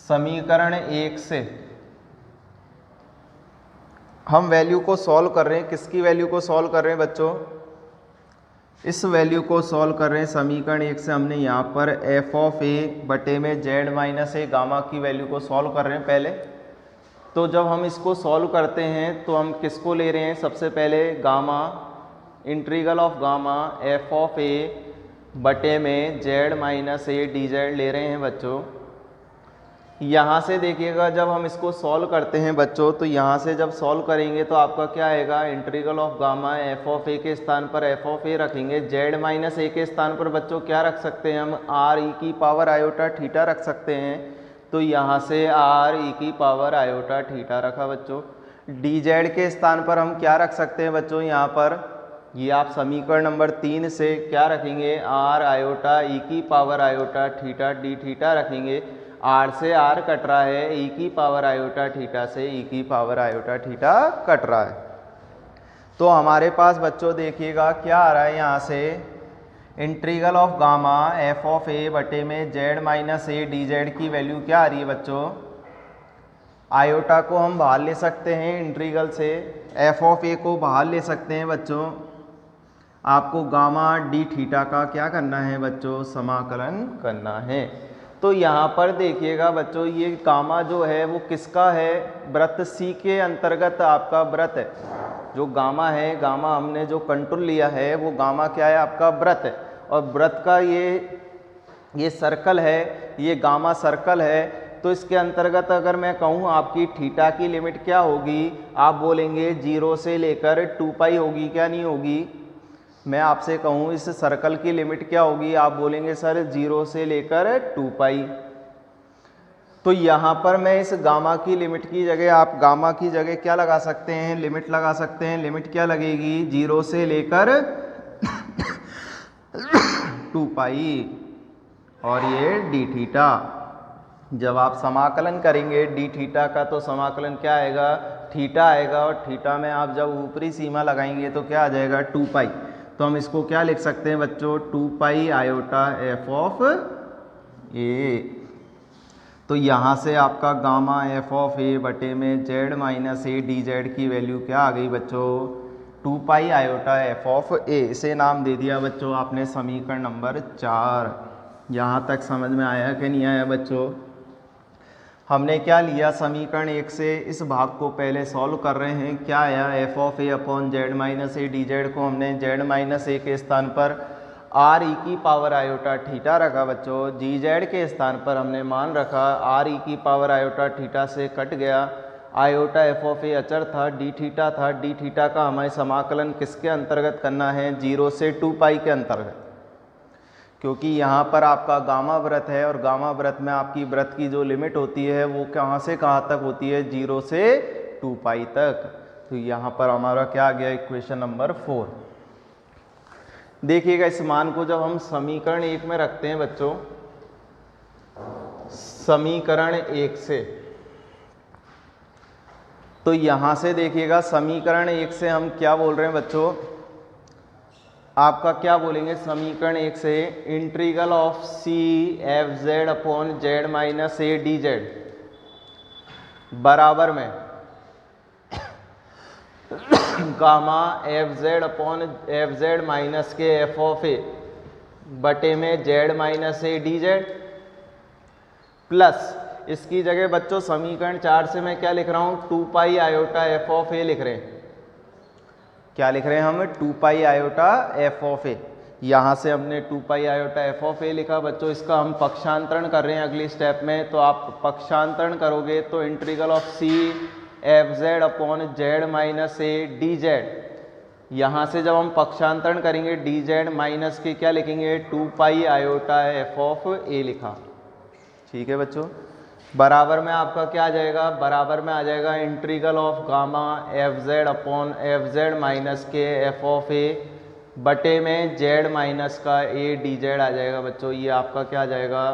समीकरण 1 से हम वैल्यू को सॉल्व कर रहे हैं। किसकी वैल्यू को सॉल्व कर रहे हैं बच्चों, इस वैल्यू को सॉल्व कर रहे हैं समीकरण 1 से। हमने यहाँ पर एफ ऑफ ए बटे में z माइनस ए गामा की वैल्यू को सॉल्व कर रहे हैं पहले। तो जब हम इसको सॉल्व करते हैं तो हम किसको ले रहे हैं, सबसे पहले gamma, integral of gamma F of ए बटे में z minus A D Z ले रहे हैं बच्चों। यहाँ से देखिएगा जब हम इसको सॉल्व करते हैं बच्चों, तो यहाँ से जब सॉल्व करेंगे तो आपका क्या आएगा, integral of gamma F of a के स्थान पर एफ ऑफ ए रखेंगे, z माइनस ए के स्थान पर बच्चों क्या रख सकते हैं हम, आर ई की पावर आयोटा थीटा रख सकते हैं। तो यहाँ से आर ई की पावर आयोटा थीटा रखा बच्चों। डी जेड के स्थान पर हम क्या रख सकते हैं बच्चों, यहाँ पर ये आप समीकरण नंबर 3 से क्या रखेंगे, आर आयोटा ई की power iota theta D theta रखेंगे। आर से आर कट रहा है, ई की पावर आयोटा थीटा से ई की पावर आयोटा थीटा कट रहा है। तो हमारे पास बच्चों देखिएगा क्या आ रहा है, यहाँ से integral of gamma F of ए बटे में z minus A D z की वैल्यू क्या आ रही है बच्चों, आयोटा को हम बाहर ले सकते हैं इंटीग्रल से, एफ ऑफ ए को बाहर ले सकते हैं बच्चों। आपको गामा डी थीटा का क्या करना है बच्चों, समाकलन करना है। तो यहाँ पर देखिएगा बच्चों, ये गामा जो है वो किसका है, वृत्त सी के अंतर्गत आपका वृत्त है। जो गामा है, गामा हमने जो कंटूर लिया है वो गामा क्या है, आपका वृत्त है। और वृत्त का ये सर्कल है, ये गामा सर्कल है। तो इसके अंतर्गत अगर मैं कहूँ आपकी थीटा की लिमिट क्या होगी, आप बोलेंगे 0 से लेकर 2 पाई होगी, क्या नहीं होगी। मैं आपसे कहूँ इस सर्कल की लिमिट क्या होगी, आप बोलेंगे सर 0 से लेकर 2 पाई। तो यहाँ पर मैं इस गामा की लिमिट की जगह, आप गामा की जगह क्या लगा सकते हैं, लिमिट लगा सकते हैं। लिमिट क्या लगेगी, 0 से लेकर 2 पाई और ये डी थीटा। जब आप समाकलन करेंगे डी थीटा का, तो समाकलन क्या आएगा, थीटा आएगा। और थीटा में आप जब ऊपरी सीमा लगाएंगे तो क्या आ जाएगा, 2 पाई। तो हम इसको क्या लिख सकते हैं बच्चों, 2 पाई आयोटा एफ ऑफ ए। तो यहाँ से आपका गामा एफ ऑफ ए बटे में z minus A D z की वैल्यू क्या आ गई बच्चों, 2 पाई आयोटा एफ ऑफ ए। इसे नाम दे दिया बच्चों आपने समीकरण नंबर 4। यहाँ तक समझ में आया कि नहीं आया बच्चों। हमने क्या लिया, समीकरण 1 से इस भाग को पहले सॉल्व कर रहे हैं। क्या आया, F of A upon z minus A D Z को हमने z माइनस ए के स्थान पर आर ई की पावर आयोटा थीटा रखा बच्चों। जी जेड के स्थान पर हमने मान रखा आर ई की पावर आयोटा थीटा से कट गया। आयोटा एफ ऑफ ए अचर था, डी थीटा था। डी थीटा का हमें समाकलन किसके अंतर्गत करना है, 0 से 2 पाई के अंतर्गत। क्योंकि यहाँ पर आपका गामा वृत्त है और गामा वृत्त में आपकी वृत्त की जो लिमिट होती है वो कहाँ से कहाँ तक होती है, 0 से 2 पाई तक। तो यहाँ पर हमारा क्या आ गया, इक्वेशन नंबर 4। देखिएगा इस मान को जब हम समीकरण 1 में रखते हैं बच्चों, समीकरण 1 से। तो यहां से देखिएगा समीकरण 1 से हम क्या बोल रहे हैं बच्चों, आपका क्या बोलेंगे समीकरण 1 से, integral of C F Z upon Z minus A D Z बराबर में gamma F Z upon F Z minus के एफ ऑफ ए बटे में Z minus A D Z plus, इसकी जगह बच्चों समीकरण 4 से मैं क्या लिख रहा हूं, 2 पाई आयोटा एफ ऑफ ए लिख रहे हैं। क्या लिख रहे हैं हम, 2 पाई आयोटा एफ ऑफ ए। यहां से हमने 2 पाई आयोटा एफ ऑफ ए लिखा बच्चों, इसका हम पक्षांतरण कर रहे हैं अगली स्टेप में। तो आप पक्षांतरण करोगे तो integral of C F Z upon Z minus A D Z, यहाँ से जब हम पक्षांतरण करेंगे डी जेड माइनस के क्या लिखेंगे, 2 पाई आयोटा एफ ऑफ ए लिखा। ठीक है बच्चों, बराबर में आपका क्या आ जाएगा, बराबर में आ जाएगा integral of gamma F Z upon F Z minus के एफ ऑफ ए बटे में जेड माइनस का ए डी जेड आ जाएगा बच्चों। ये आपका क्या आ जाएगा,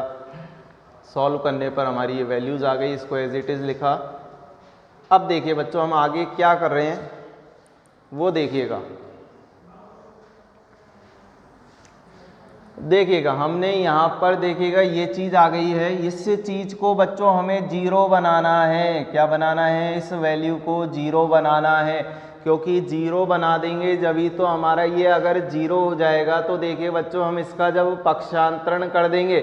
सॉल्व करने पर हमारी ये वैल्यूज़ आ गई, इसको एज इट इज़ लिखा। अब देखिए बच्चों हम आगे क्या कर रहे हैं वो देखिएगा। देखिएगा हमने यहाँ पर देखिएगा ये चीज़ आ गई है, इस चीज़ को बच्चों हमें जीरो बनाना है। क्या बनाना है, इस वैल्यू को जीरो बनाना है, क्योंकि जीरो बना देंगे जभी तो हमारा ये अगर जीरो हो जाएगा तो देखिए बच्चों हम इसका जब पक्षांतरण कर देंगे,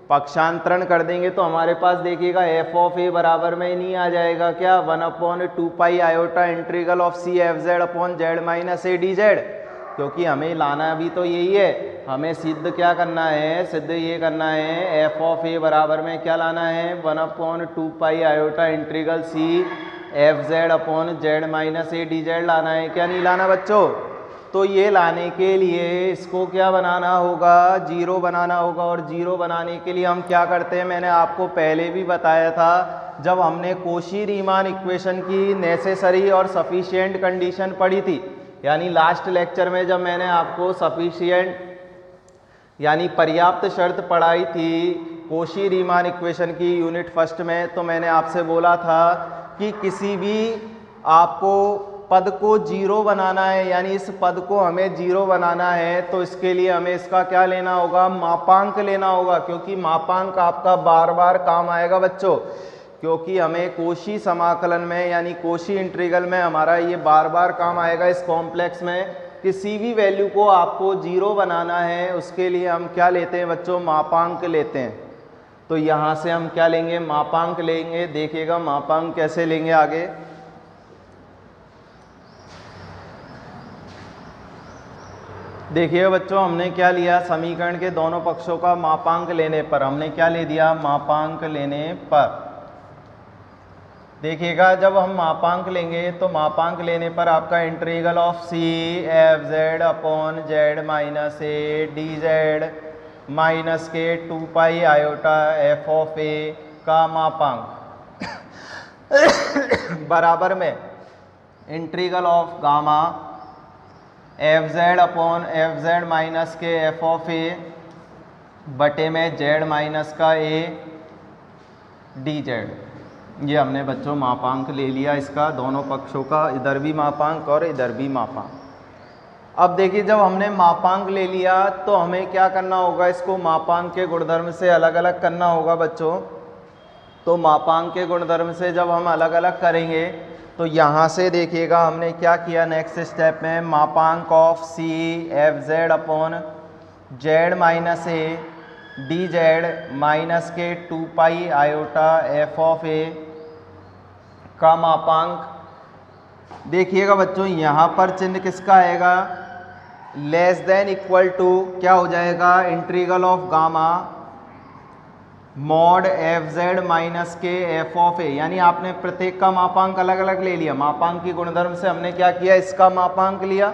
पक्षांतरण कर देंगे तो हमारे पास देखिएगा एफ ऑफ ए बराबर में नहीं आ जाएगा क्या, 1/2 pi iota integral of C F Z upon Z minus A D Z, क्योंकि हमें लाना भी तो यही है, हमें सिद्ध क्या करना है, सिद्ध ये करना है एफ ऑफ ए बराबर में क्या लाना है, 1/2 pi iota integral C F Z upon Z minus A D Z लाना है, क्या नहीं लाना बच्चों। तो ये लाने के लिए इसको क्या बनाना होगा, जीरो बनाना होगा। और जीरो बनाने के लिए हम क्या करते हैं, मैंने आपको पहले भी बताया था जब हमने कोशी-रीमान इक्वेशन की नेसेसरी और सफिशिएंट कंडीशन पढ़ी थी, यानी लास्ट लेक्चर में जब मैंने आपको सफिशिएंट यानी पर्याप्त शर्त पढ़ाई थी कोशी-रीमान इक्वेशन की यूनिट फर्स्ट में, तो मैंने आपसे बोला था कि किसी भी आपको पद को जीरो बनाना है, यानी इस पद को हमें जीरो बनाना है, तो इसके लिए हमें इसका क्या लेना होगा, मापांक लेना होगा, क्योंकि मापांक आपका बार बार काम आएगा बच्चों, क्योंकि हमें कोशी समाकलन में यानी कोशी इंटीग्रल में हमारा ये बार बार काम आएगा। इस कॉम्प्लेक्स में किसी भी वैल्यू को आपको जीरो बनाना है, उसके लिए हम क्या लेते हैं बच्चों, मापांक लेते हैं। तो यहाँ से हम क्या लेंगे, मापांक लेंगे। देखिएगा मापांक कैसे लेंगे आगे, देखिए बच्चों हमने क्या लिया, समीकरण के दोनों पक्षों का मापांक लेने पर हमने क्या ले दिया, मापांक लेने पर। देखिएगा जब हम मापांक लेंगे तो मापांक लेने पर आपका integral of C F Z upon Z minus A D Z minus K 2 pi iota F of A का मापांक बराबर में integral of gamma F Z upon F Z minus के एफ ऑफ ए बटे में जेड माइनस का ए डी जेड। ये हमने बच्चों मापांक ले लिया इसका, दोनों पक्षों का, इधर भी मापांक और इधर भी मापांक। अब देखिए जब हमने मापांक ले लिया तो हमें क्या करना होगा, इसको मापांक के गुणधर्म से अलग अलग करना होगा बच्चों। तो मापांक के गुणधर्म से जब हम अलग अलग करेंगे तो यहाँ से देखिएगा हमने क्या किया, नेक्स्ट स्टेप में मापांक of C F Z upon Z minus A D Z minus K 2 pi iota F of A का मापांक। देखिएगा बच्चों यहाँ पर चिन्ह किसका आएगा, लेस देन इक्वल टू क्या हो जाएगा, integral of gamma mod F Z minus के एफ ऑफ ए, यानी आपने प्रत्येक का मापांक अलग अलग ले लिया। मापांक की गुणधर्म से हमने क्या किया, इसका मापांक लिया,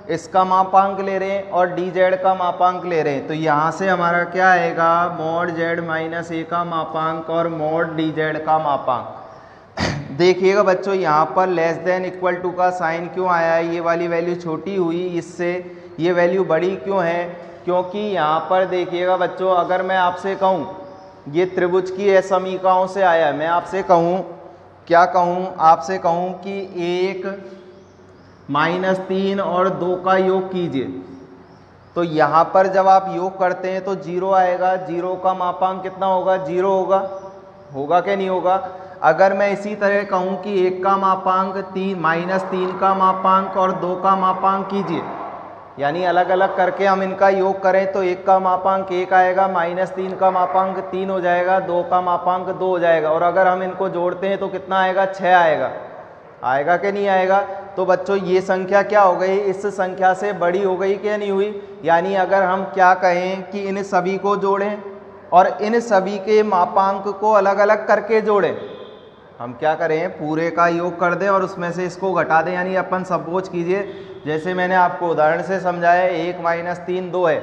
इसका मापांक ले रहे हैं और डी जेड का मापांक ले रहे हैं। तो यहाँ से हमारा क्या आएगा, मॉड जेड माइनस ए का मापांक और मॉड डी जेड का मापांक। देखिएगा बच्चों यहाँ पर लेस देन इक्वल टू का साइन क्यों आया है, ये वाली वैल्यू छोटी हुई, इससे ये वैल्यू बड़ी क्यों है, क्योंकि यहाँ पर देखिएगा बच्चों अगर मैं आपसे कहूँ ये त्रिभुज की असमीकाओं से आया है। मैं आपसे कहूँ, क्या कहूँ, आपसे कहूँ कि 1 -3 और 2 का योग कीजिए, तो यहाँ पर जब आप योग करते हैं तो 0 आएगा। 0 का मापांक कितना होगा? 0 होगा। होगा कि नहीं होगा? अगर मैं इसी तरह कहूँ कि 1 का मापांक 3 -3 का मापांक और 2 का मापांक कीजिए, यानी अलग अलग करके हम इनका योग करें, तो 1 का मापांक 1 आएगा, -3 का मापांक 3 हो जाएगा, 2 का मापांक 2 हो जाएगा, और अगर हम इनको जोड़ते हैं तो कितना आएगा? 6 आएगा। आएगा कि नहीं आएगा? तो बच्चों ये संख्या क्या हो गई? इस संख्या से बड़ी हो गई कि नहीं हुई? यानी अगर हम क्या कहें कि इन सभी को जोड़ें और इन सभी के मापांक को अलग अलग करके जोड़ें, हम क्या करें? पूरे का योग कर दें और उसमें से इसको घटा दें। यानी अपन सपोज कीजिए, जैसे मैंने आपको उदाहरण से समझाया, 1 -3 2 है,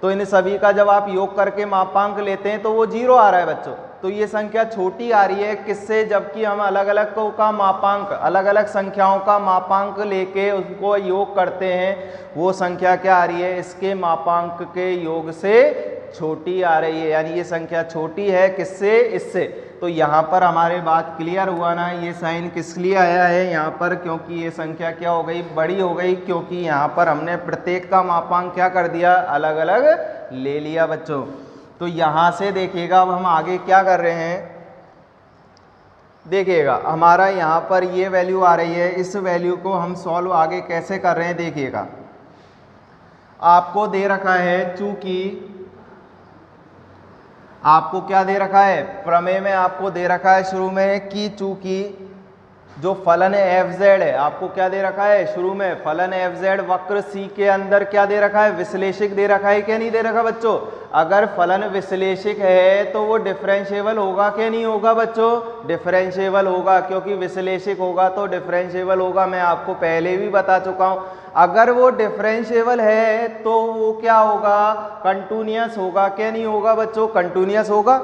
तो इन सभी का जब आप योग करके मापांक लेते हैं तो वो 0 आ रहा है बच्चों। तो ये संख्या छोटी आ रही है किससे? जबकि हम अलग अलग का मापांक, अलग अलग संख्याओं का मापांक लेके उसको योग करते हैं, वो संख्या क्या आ रही है? इसके मापांक के योग से छोटी आ रही है। यानी ये संख्या छोटी है किससे? इससे। तो यहाँ पर हमारे बात क्लियर हुआ ना? ये साइन किस लिए आया है यहाँ पर? क्योंकि ये संख्या क्या हो गई? बड़ी हो गई, क्योंकि यहाँ पर हमने प्रत्येक का मापांक क्या कर दिया? अलग अलग ले लिया बच्चों। तो यहाँ से देखिएगा, अब हम आगे क्या कर रहे हैं, देखिएगा हमारा यहाँ पर ये वैल्यू आ रही है, इस वैल्यू को हम सॉल्व आगे कैसे कर रहे हैं देखिएगा। आपको दे रखा है, चूंकि आपको क्या दे रखा है? प्रमेय में आपको दे रखा है शुरू में कि चूंकि जो फलन एफ जेड है, आपको क्या दे रखा है शुरू में? फलन एफ जेड वक्र सी के अंदर क्या दे रखा है? विश्लेषिक दे रखा है क्या नहीं दे रखा बच्चों? अगर फलन विश्लेषिक है तो वो डिफरेंशिएबल होगा क्या नहीं होगा बच्चों? डिफरेंशिएबल होगा, क्योंकि विश्लेषिक होगा तो डिफरेंशिएबल होगा। मैं आपको पहले भी बता चुका हूं, अगर वो डिफरेंशिएबल है तो वो क्या होगा? कंटिन्यूअस होगा क्या नहीं होगा बच्चों? कंटिन्यूअस होगा,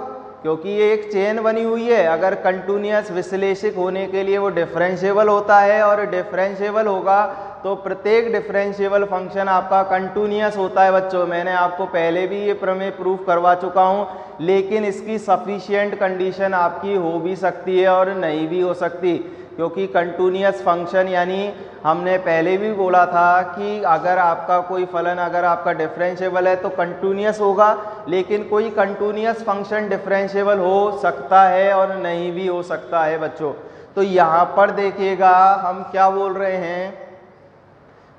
क्योंकि ये एक चेन बनी हुई है। अगर कंटिन्यूअस विश्लेषिक होने के लिए वो डिफरेंशिएबल होता है, और डिफरेंशिएबल होगा तो प्रत्येक डिफरेंशिएबल फंक्शन आपका कंटिन्यूअस होता है बच्चों। मैंने आपको पहले भी ये प्रमेय प्रूफ करवा चुका हूँ, लेकिन इसकी सफिशिएंट कंडीशन आपकी हो भी सकती है और नहीं भी हो सकती, क्योंकि कंटिन्यूअस फंक्शन, यानी हमने पहले भी बोला था कि अगर आपका कोई फलन, अगर आपका डिफरेंशिएबल है तो कंटिन्यूअस होगा, लेकिन कोई कंटिन्यूअस फंक्शन डिफरेंशिएबल हो सकता है और नहीं भी हो सकता है बच्चों। तो यहाँ पर देखिएगा हम क्या बोल रहे हैं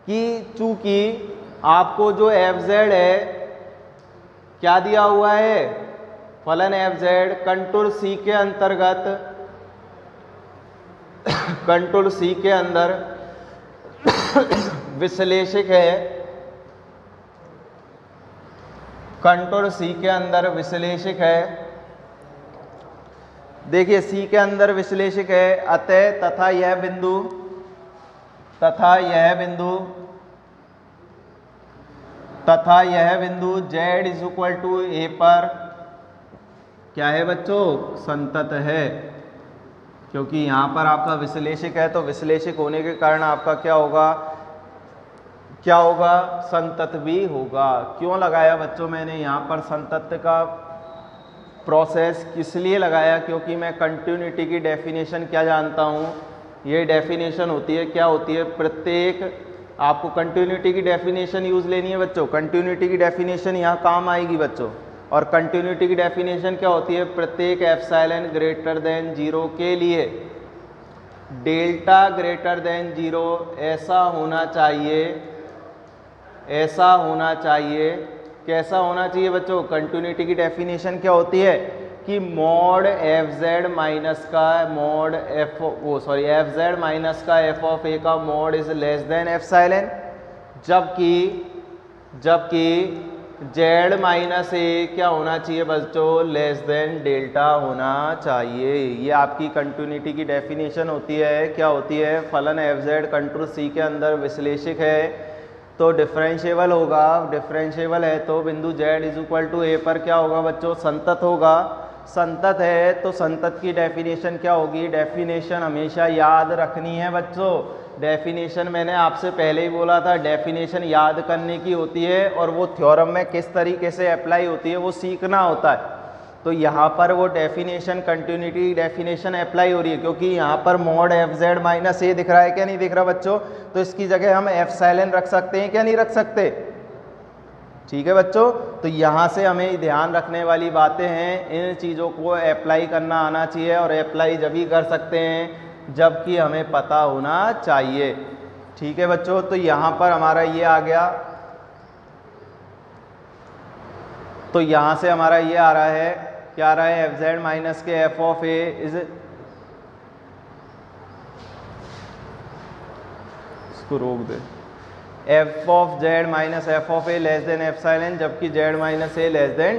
कि चूंकि आपको जो एफ जेड है क्या दिया हुआ है? फलन एफ जेड कंटूर सी के अंतर्गत, कंटूर सी के अंदर विश्लेषिक है, कंटूर सी के अंदर विश्लेषिक है। देखिए सी के अंदर विश्लेषिक है, अतः तथा यह बिंदु, तथा यह बिंदु, तथा यह बिंदु z = a पर क्या है बच्चों? संतत है। क्योंकि यहाँ पर आपका विश्लेषिक है, तो विश्लेषिक होने के कारण आपका क्या होगा? क्या होगा? संतत भी होगा। क्यों लगाया बच्चों मैंने यहाँ पर संतत का प्रोसेस? किस लिए लगाया? क्योंकि मैं कंटिन्यूटी की डेफिनेशन क्या जानता हूँ, ये डेफिनेशन होती है, क्या होती है? प्रत्येक, आपको कंटिन्यूटी की डेफिनेशन यूज लेनी है बच्चों। कंटिन्यूटी की डेफिनेशन यहाँ काम आएगी बच्चों। और कंटिन्यूटी की डेफिनेशन क्या होती है? प्रत्येक एप्सिलॉन ग्रेटर देन 0 के लिए डेल्टा ग्रेटर देन 0 ऐसा होना चाहिए, ऐसा होना चाहिए। कैसा होना चाहिए बच्चों? कंटिन्यूटी की डेफिनेशन क्या होती है कि मॉड एफ जेड माइनस का मॉड एफ जेड माइनस का एफ ऑफ ए का mod is less than epsilon, जबकि जेड माइनस ए क्या होना चाहिए बच्चों? लेस देन डेल्टा होना चाहिए। ये आपकी कंटिन्यूटी की डेफिनेशन होती है। क्या होती है? फलन एफ जेड कंटूर सी के अंदर विश्लेषिक है तो डिफरेंशिएबल होगा, डिफरेंशिएबल है तो बिंदु z = a पर क्या होगा बच्चों? संतत होगा। संतत है तो संतत की डेफिनेशन क्या होगी? डेफिनेशन हमेशा याद रखनी है बच्चों। डेफिनेशन मैंने आपसे पहले ही बोला था, डेफिनेशन याद करने की होती है और वो थ्योरम में किस तरीके से अप्लाई होती है वो सीखना होता है। तो यहाँ पर वो डेफिनेशन कंटिन्यूटी डेफिनेशन अप्लाई हो रही है, क्योंकि यहाँ पर मॉड एफ जेड माइनस ए दिख रहा है क्या नहीं दिख रहा बच्चों। तो इसकी जगह हम एप्सिलॉन रख सकते हैं क्या नहीं रख सकते। ठीक है बच्चों, तो यहाँ से हमें ध्यान रखने वाली बातें हैं, इन चीज़ों को अप्लाई करना आना चाहिए, और अप्लाई जब ही कर सकते हैं जबकि हमें पता होना चाहिए। ठीक है बच्चों, तो यहाँ पर हमारा ये आ गया, तो यहाँ से हमारा ये आ रहा है, क्या आ रहा है, एफ जेड माइनस के एफ ऑफ ए इज, इसको रोक दे, f of z minus f of a less than epsilon, जबकि z minus a less then